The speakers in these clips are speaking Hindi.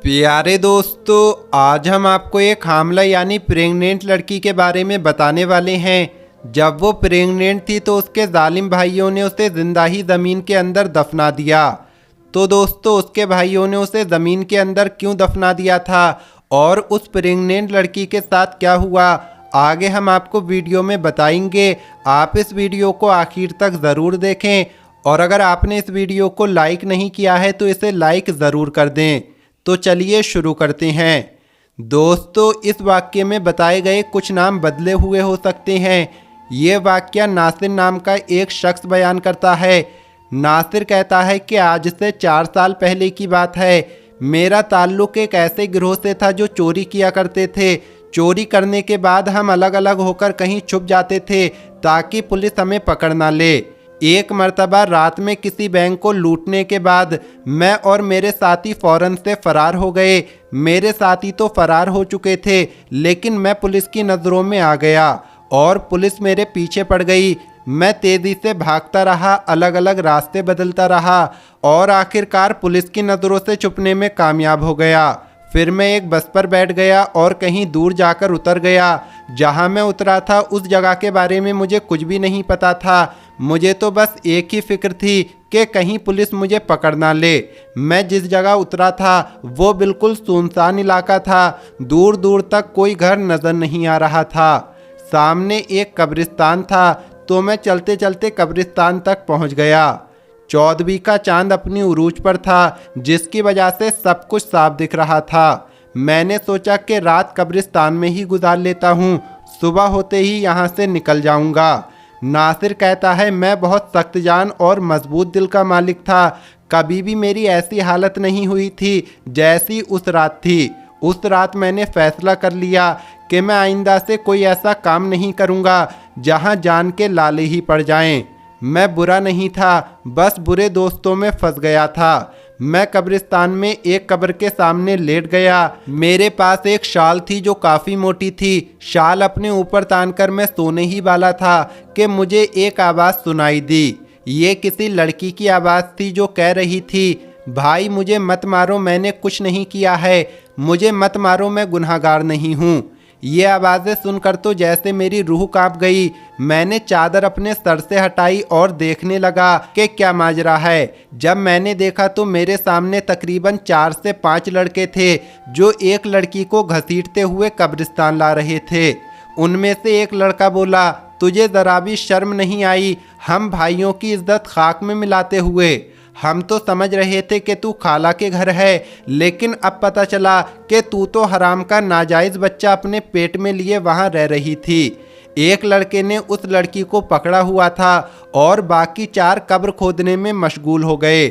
प्यारे दोस्तों, आज हम आपको एक हामला यानी प्रेग्नेंट लड़की के बारे में बताने वाले हैं। जब वो प्रेग्नेंट थी तो उसके जालिम भाइयों ने उसे जिंदा ही ज़मीन के अंदर दफना दिया। तो दोस्तों, उसके भाइयों ने उसे ज़मीन के अंदर क्यों दफना दिया था और उस प्रेग्नेंट लड़की के साथ क्या हुआ, आगे हम आपको वीडियो में बताएंगे। आप इस वीडियो को आखिर तक ज़रूर देखें और अगर आपने इस वीडियो को लाइक नहीं किया है तो इसे लाइक ज़रूर कर दें। तो चलिए शुरू करते हैं। दोस्तों, इस वाक्य में बताए गए कुछ नाम बदले हुए हो सकते हैं। ये वाक्य नासिर नाम का एक शख्स बयान करता है। नासिर कहता है कि आज से 4 साल पहले की बात है। मेरा ताल्लुक एक ऐसे गिरोह से था जो चोरी किया करते थे। चोरी करने के बाद हम अलग अलग होकर कहीं छुप जाते थे ताकि पुलिस हमें पकड़ ना ले। एक मर्तबा रात में किसी बैंक को लूटने के बाद मैं और मेरे साथी फौरन से फरार हो गए। मेरे साथी तो फरार हो चुके थे, लेकिन मैं पुलिस की नज़रों में आ गया और पुलिस मेरे पीछे पड़ गई। मैं तेज़ी से भागता रहा, अलग अलग रास्ते बदलता रहा और आखिरकार पुलिस की नज़रों से छुपने में कामयाब हो गया। फिर मैं एक बस पर बैठ गया और कहीं दूर जाकर उतर गया। जहां मैं उतरा था उस जगह के बारे में मुझे कुछ भी नहीं पता था। मुझे तो बस एक ही फिक्र थी कि कहीं पुलिस मुझे पकड़ ना ले। मैं जिस जगह उतरा था वो बिल्कुल सुनसान इलाका था। दूर दूर तक कोई घर नज़र नहीं आ रहा था। सामने एक कब्रिस्तान था, तो मैं चलते चलते कब्रिस्तान तक पहुंच गया। 14वीं का चांद अपनी उरूज पर था, जिसकी वजह से सब कुछ साफ दिख रहा था। मैंने सोचा कि रात कब्रिस्तान में ही गुजार लेता हूँ, सुबह होते ही यहाँ से निकल जाऊँगा। नासिर कहता है, मैं बहुत सख्त जान और मजबूत दिल का मालिक था। कभी भी मेरी ऐसी हालत नहीं हुई थी जैसी उस रात थी। उस रात मैंने फैसला कर लिया कि मैं आइंदा से कोई ऐसा काम नहीं करूँगा जहाँ जान के लाले ही पड़ जाएं। मैं बुरा नहीं था, बस बुरे दोस्तों में फंस गया था। मैं कब्रिस्तान में एक कब्र के सामने लेट गया। मेरे पास एक शाल थी जो काफ़ी मोटी थी। शाल अपने ऊपर तानकर मैं सोने ही वाला था कि मुझे एक आवाज़ सुनाई दी। ये किसी लड़की की आवाज़ थी जो कह रही थी, भाई मुझे मत मारो, मैंने कुछ नहीं किया है, मुझे मत मारो, मैं गुनहगार नहीं हूँ। ये आवाज़ें सुनकर तो जैसे मेरी रूह कांप गई। मैंने चादर अपने सर से हटाई और देखने लगा कि क्या माजरा है। जब मैंने देखा तो मेरे सामने तकरीबन 4 से 5 लड़के थे जो एक लड़की को घसीटते हुए कब्रिस्तान ला रहे थे। उनमें से एक लड़का बोला, तुझे ज़रा भी शर्म नहीं आई हम भाइयों की इज्जत खाक में मिलाते हुए? हम तो समझ रहे थे कि तू खाला के घर है, लेकिन अब पता चला कि तू तो हराम का नाजायज़ बच्चा अपने पेट में लिए वहाँ रह रही थी। एक लड़के ने उस लड़की को पकड़ा हुआ था और बाकी 4 कब्र खोदने में मशगूल हो गए।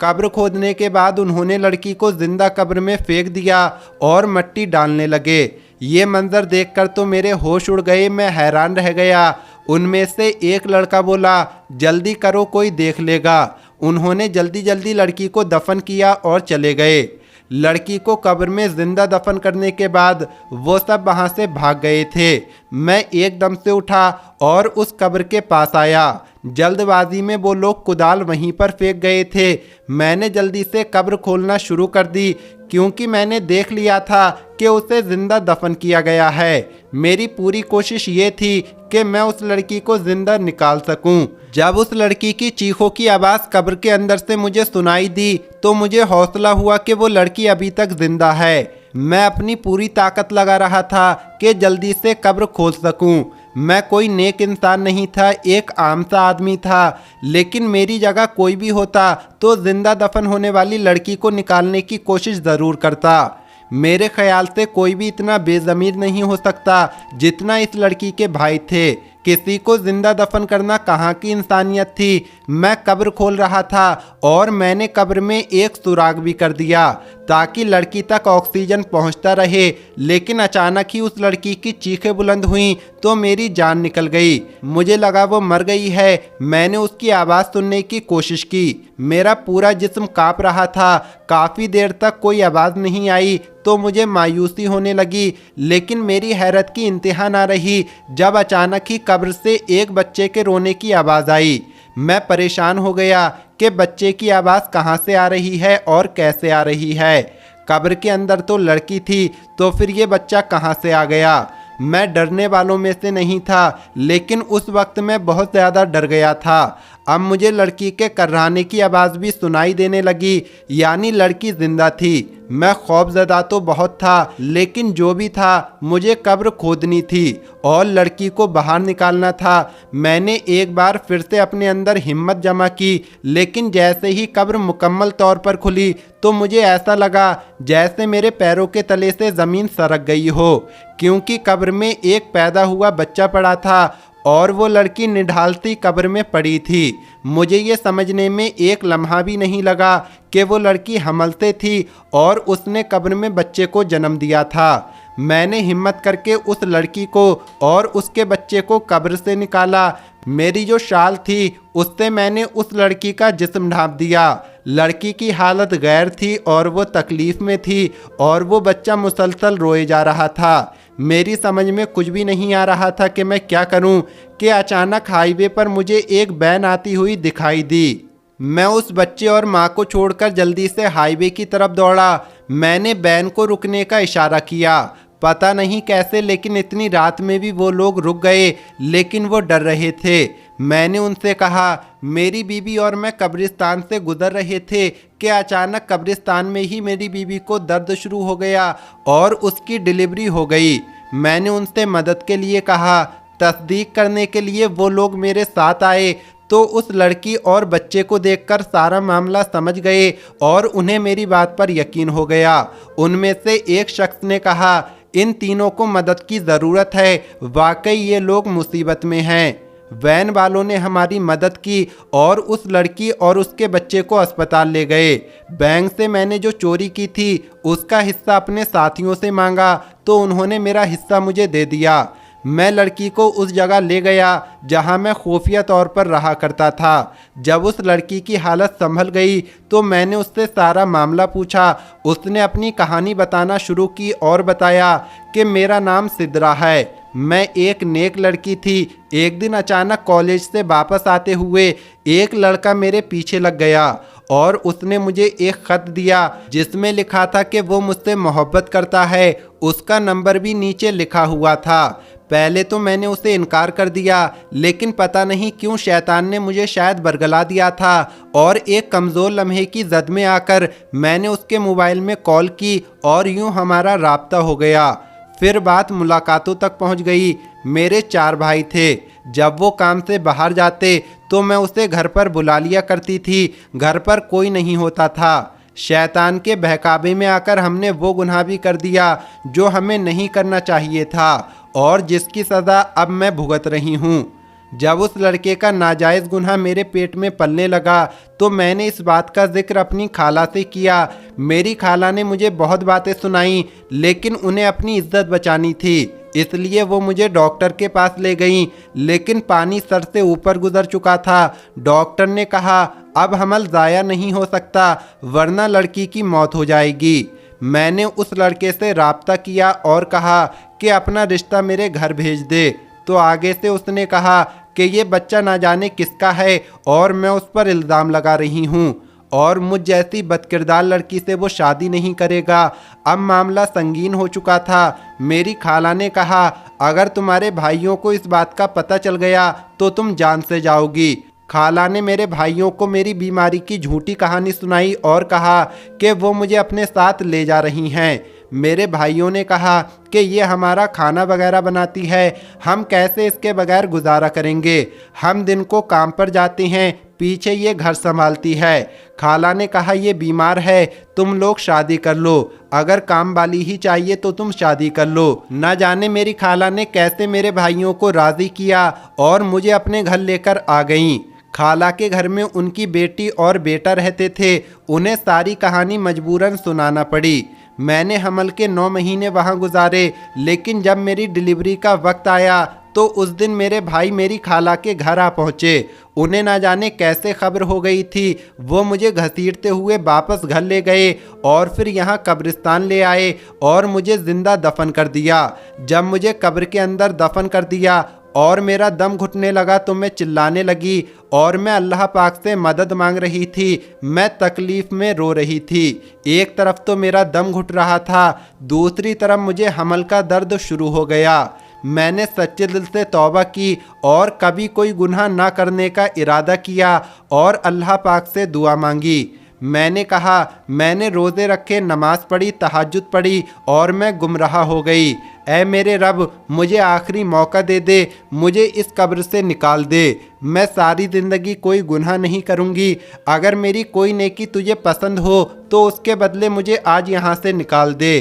कब्र खोदने के बाद उन्होंने लड़की को जिंदा कब्र में फेंक दिया और मिट्टी डालने लगे। ये मंजर देखकर तो मेरे होश उड़ गए। मैं हैरान रह गया। उनमें से एक लड़का बोला, जल्दी करो कोई देख लेगा। उन्होंने जल्दी जल्दी लड़की को दफन किया और चले गए। लड़की को कब्र में जिंदा दफन करने के बाद वो सब वहाँ से भाग गए थे। मैं एकदम से उठा और उस कब्र के पास आया। जल्दबाजी में वो लोग कुदाल वहीं पर फेंक गए थे। मैंने जल्दी से कब्र खोलना शुरू कर दी क्योंकि मैंने देख लिया था कि उसे जिंदा दफन किया गया है। मेरी पूरी कोशिश ये थी कि मैं उस लड़की को जिंदा निकाल सकूं। जब उस लड़की की चीखों की आवाज़ कब्र के अंदर से मुझे सुनाई दी तो मुझे हौसला हुआ कि वो लड़की अभी तक जिंदा है। मैं अपनी पूरी ताकत लगा रहा था कि जल्दी से कब्र खोल सकूं। मैं कोई नेक इंसान नहीं था, एक आम सा आदमी था, लेकिन मेरी जगह कोई भी होता तो जिंदा दफन होने वाली लड़की को निकालने की कोशिश ज़रूर करता। मेरे ख्याल से कोई भी इतना बेज़मीर नहीं हो सकता जितना इस लड़की के भाई थे। किसी को जिंदा दफन करना कहाँ की इंसानियत थी। मैं कब्र खोल रहा था और मैंने कब्र में एक सुराग भी कर दिया ताकि लड़की तक ऑक्सीजन पहुंचता रहे, लेकिन अचानक ही उस लड़की की चीखें बुलंद हुईं तो मेरी जान निकल गई। मुझे लगा वो मर गई है। मैंने उसकी आवाज़ सुनने की कोशिश की। मेरा पूरा जिस्म काँप रहा था। काफ़ी देर तक कोई आवाज़ नहीं आई तो मुझे मायूसी होने लगी, लेकिन मेरी हैरत की इंतहा ना रही जब अचानक ही कब्र से एक बच्चे के रोने की आवाज़ आई। मैं परेशान हो गया कि बच्चे की आवाज़ कहाँ से आ रही है और कैसे आ रही है। कब्र के अंदर तो लड़की थी, तो फिर ये बच्चा कहाँ से आ गया। मैं डरने वालों में से नहीं था, लेकिन उस वक्त मैं बहुत ज़्यादा डर गया था। अब मुझे लड़की के कर्राने की आवाज़ भी सुनाई देने लगी, यानी लड़की जिंदा थी। मैं खौफजदा तो बहुत था, लेकिन जो भी था मुझे कब्र खोदनी थी और लड़की को बाहर निकालना था। मैंने एक बार फिर से अपने अंदर हिम्मत जमा की, लेकिन जैसे ही कब्र मुकम्मल तौर पर खुली तो मुझे ऐसा लगा जैसे मेरे पैरों के तले से ज़मीन सरक गई हो, क्योंकि कब्र में एक पैदा हुआ बच्चा पड़ा था और वो लड़की निढालती कब्र में पड़ी थी। मुझे ये समझने में एक लम्हा भी नहीं लगा कि वो लड़की हमल से थी और उसने कब्र में बच्चे को जन्म दिया था। मैंने हिम्मत करके उस लड़की को और उसके बच्चे को कब्र से निकाला। मेरी जो शाल थी उससे मैंने उस लड़की का जिस्म ढांप दिया। लड़की की हालत गैर थी और वो तकलीफ़ में थी और वो बच्चा मुसलसल रोए जा रहा था। मेरी समझ में कुछ भी नहीं आ रहा था कि मैं क्या करूं कि अचानक हाईवे पर मुझे एक वैन आती हुई दिखाई दी। मैं उस बच्चे और माँ को छोड़कर जल्दी से हाईवे की तरफ दौड़ा। मैंने वैन को रुकने का इशारा किया। पता नहीं कैसे, लेकिन इतनी रात में भी वो लोग रुक गए, लेकिन वो डर रहे थे। मैंने उनसे कहा, मेरी बीवी और मैं कब्रिस्तान से गुजर रहे थे कि अचानक कब्रिस्तान में ही मेरी बीवी को दर्द शुरू हो गया और उसकी डिलीवरी हो गई। मैंने उनसे मदद के लिए कहा। तस्दीक करने के लिए वो लोग मेरे साथ आए तो उस लड़की और बच्चे को देखकर सारा मामला समझ गए और उन्हें मेरी बात पर यकीन हो गया। उनमें से एक शख्स ने कहा, इन तीनों को मदद की ज़रूरत है, वाकई ये लोग मुसीबत में हैं। वैन वालों ने हमारी मदद की और उस लड़की और उसके बच्चे को अस्पताल ले गए। बैंक से मैंने जो चोरी की थी उसका हिस्सा अपने साथियों से मांगा तो उन्होंने मेरा हिस्सा मुझे दे दिया। मैं लड़की को उस जगह ले गया जहां मैं खुफिया तौर पर रहा करता था। जब उस लड़की की हालत संभल गई तो मैंने उससे सारा मामला पूछा। उसने अपनी कहानी बताना शुरू की और बताया कि मेरा नाम सिद्रा है, मैं एक नेक लड़की थी। एक दिन अचानक कॉलेज से वापस आते हुए एक लड़का मेरे पीछे लग गया और उसने मुझे एक ख़त दिया जिसमें लिखा था कि वो मुझसे मोहब्बत करता है। उसका नंबर भी नीचे लिखा हुआ था। पहले तो मैंने उसे इनकार कर दिया, लेकिन पता नहीं क्यों शैतान ने मुझे शायद बरगला दिया था और एक कमज़ोर लम्हे की जद में आकर मैंने उसके मोबाइल में कॉल की और यूं हमारा राब्ता हो गया। फिर बात मुलाकातों तक पहुंच गई। मेरे 4 भाई थे। जब वो काम से बाहर जाते तो मैं उसे घर पर बुला लिया करती थी। घर पर कोई नहीं होता था। शैतान के बहकावे में आकर हमने वो गुनाह भी कर दिया जो हमें नहीं करना चाहिए था और जिसकी सज़ा अब मैं भुगत रही हूँ। जब उस लड़के का नाजायज़ गुनाह मेरे पेट में पलने लगा तो मैंने इस बात का जिक्र अपनी खाला से किया। मेरी खाला ने मुझे बहुत बातें सुनाई, लेकिन उन्हें अपनी इज्जत बचानी थी, इसलिए वो मुझे डॉक्टर के पास ले गईं। लेकिन पानी सर से ऊपर गुजर चुका था। डॉक्टर ने कहा, अब हमल ज़ाया नहीं हो सकता, वरना लड़की की मौत हो जाएगी। मैंने उस लड़के से राब्ता किया और कहा कि अपना रिश्ता मेरे घर भेज दे। तो आगे से उसने कहा कि ये बच्चा ना जाने किसका है और मैं उस पर इल्ज़ाम लगा रही हूँ और मुझ जैसी बदकिरदार लड़की से वो शादी नहीं करेगा। अब मामला संगीन हो चुका था। मेरी खाला ने कहा, अगर तुम्हारे भाइयों को इस बात का पता चल गया तो तुम जान से जाओगी। खाला ने मेरे भाइयों को मेरी बीमारी की झूठी कहानी सुनाई और कहा कि वो मुझे अपने साथ ले जा रही हैं। मेरे भाइयों ने कहा कि ये हमारा खाना वगैरह बनाती है, हम कैसे इसके बगैर गुजारा करेंगे। हम दिन को काम पर जाते हैं, पीछे ये घर संभालती है। खाला ने कहा, ये बीमार है, तुम लोग शादी कर लो, अगर काम वाली ही चाहिए तो तुम शादी कर लो। न जाने मेरी खाला ने कैसे मेरे भाइयों को राज़ी किया और मुझे अपने घर लेकर आ गईं। खाला के घर में उनकी बेटी और बेटा रहते थे। उन्हें सारी कहानी मजबूरन सुनाना पड़ी। मैंने हमल के 9 महीने वहाँ गुजारे, लेकिन जब मेरी डिलीवरी का वक्त आया तो उस दिन मेरे भाई मेरी खाला के घर आ पहुँचे। उन्हें ना जाने कैसे खबर हो गई थी। वो मुझे घसीटते हुए वापस घर ले गए और फिर यहाँ कब्रिस्तान ले आए और मुझे ज़िंदा दफन कर दिया। जब मुझे कब्र के अंदर दफन कर दिया और मेरा दम घुटने लगा तो मैं चिल्लाने लगी और मैं अल्लाह पाक से मदद मांग रही थी। मैं तकलीफ़ में रो रही थी। एक तरफ तो मेरा दम घुट रहा था, दूसरी तरफ मुझे हमल का दर्द शुरू हो गया। मैंने सच्चे दिल से तौबा की और कभी कोई गुनाह ना करने का इरादा किया और अल्लाह पाक से दुआ मांगी। मैंने कहा, मैंने रोज़े रखे, नमाज पढ़ी, तहज्जुद पढ़ी और मैं गुमराह हो गई। ऐ मेरे रब, मुझे आखिरी मौका दे दे, मुझे इस कब्र से निकाल दे। मैं सारी ज़िंदगी कोई गुनाह नहीं करूँगी। अगर मेरी कोई नेकी तुझे पसंद हो तो उसके बदले मुझे आज यहाँ से निकाल दे।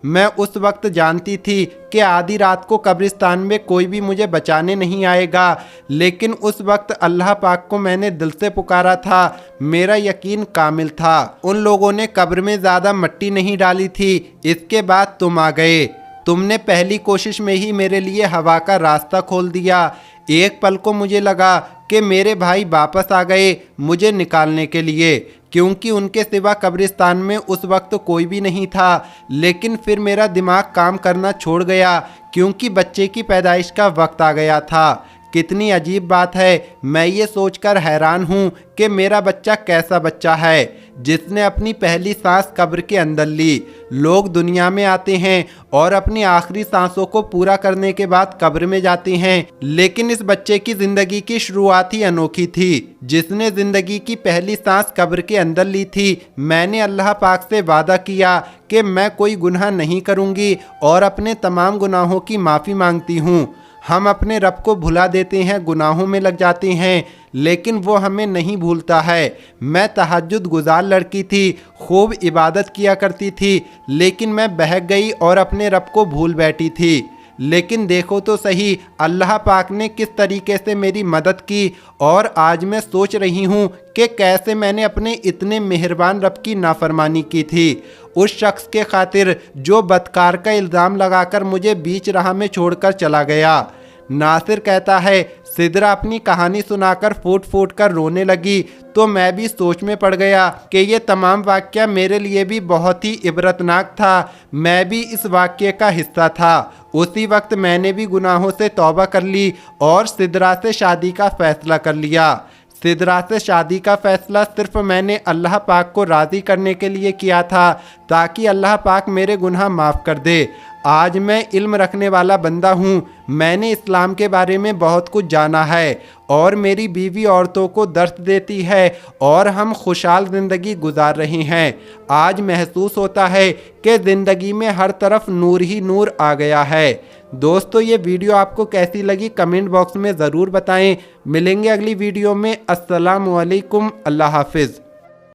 मैं उस वक्त जानती थी कि आधी रात को कब्रिस्तान में कोई भी मुझे बचाने नहीं आएगा, लेकिन उस वक्त अल्लाह पाक को मैंने दिल से पुकारा था। मेरा यकीन कामिल था। उन लोगों ने कब्र में ज़्यादा मिट्टी नहीं डाली थी। इसके बाद तुम आ गए। तुमने पहली कोशिश में ही मेरे लिए हवा का रास्ता खोल दिया। एक पल को मुझे लगा कि मेरे भाई वापस आ गए मुझे निकालने के लिए, क्योंकि उनके सिवा कब्रिस्तान में उस वक्त कोई भी नहीं था। लेकिन फिर मेरा दिमाग काम करना छोड़ गया, क्योंकि बच्चे की पैदाइश का वक्त आ गया था। कितनी अजीब बात है। मैं ये सोचकर हैरान हूँ कि मेरा बच्चा कैसा बच्चा है जिसने अपनी पहली सांस कब्र के अंदर ली। लोग दुनिया में आते हैं और अपनी आखिरी सांसों को पूरा करने के बाद कब्र में जाते हैं, लेकिन इस बच्चे की ज़िंदगी की शुरुआत ही अनोखी थी। जिसने ज़िंदगी की पहली सांस कब्र के अंदर ली थी, मैंने अल्लाह पाक से वादा किया कि मैं कोई गुनाह नहीं करूँगी और अपने तमाम गुनाहों की माफ़ी मांगती हूँ। हम अपने रब को भुला देते हैं, गुनाहों में लग जाते हैं, लेकिन वो हमें नहीं भूलता है। मैं तहज्जुद गुजार लड़की थी, खूब इबादत किया करती थी, लेकिन मैं बहक गई और अपने रब को भूल बैठी थी। लेकिन देखो तो सही, अल्लाह पाक ने किस तरीके से मेरी मदद की। और आज मैं सोच रही हूँ कि कैसे मैंने अपने इतने मेहरबान रब की नाफरमानी की थी, उस शख्स के खातिर जो बदकार का इल्ज़ाम लगाकर मुझे बीच राह में छोड़कर चला गया। नासिर कहता है, सिदरा अपनी कहानी सुनाकर फूट फूट कर रोने लगी तो मैं भी सोच में पड़ गया कि ये तमाम वाक़या मेरे लिए भी बहुत ही इबरतनाक था। मैं भी इस वाक़ये का हिस्सा था। उसी वक्त मैंने भी गुनाहों से तौबा कर ली और सिदरा से शादी का फ़ैसला कर लिया। सिदरा से शादी का फ़ैसला सिर्फ मैंने अल्लाह पाक को राज़ी करने के लिए किया था, ताकि अल्लाह पाक मेरे गुनाह माफ़ कर दे। आज मैं इल्म रखने वाला बंदा हूँ। मैंने इस्लाम के बारे में बहुत कुछ जाना है और मेरी बीवी औरतों को दर्स देती है और हम खुशहाल ज़िंदगी गुजार रहे हैं। आज महसूस होता है कि ज़िंदगी में हर तरफ नूर ही नूर आ गया है। दोस्तों, ये वीडियो आपको कैसी लगी कमेंट बॉक्स में ज़रूर बताएं। मिलेंगे अगली वीडियो में। अस्सलामु अलैकुम। अल्लाह हाफिज़।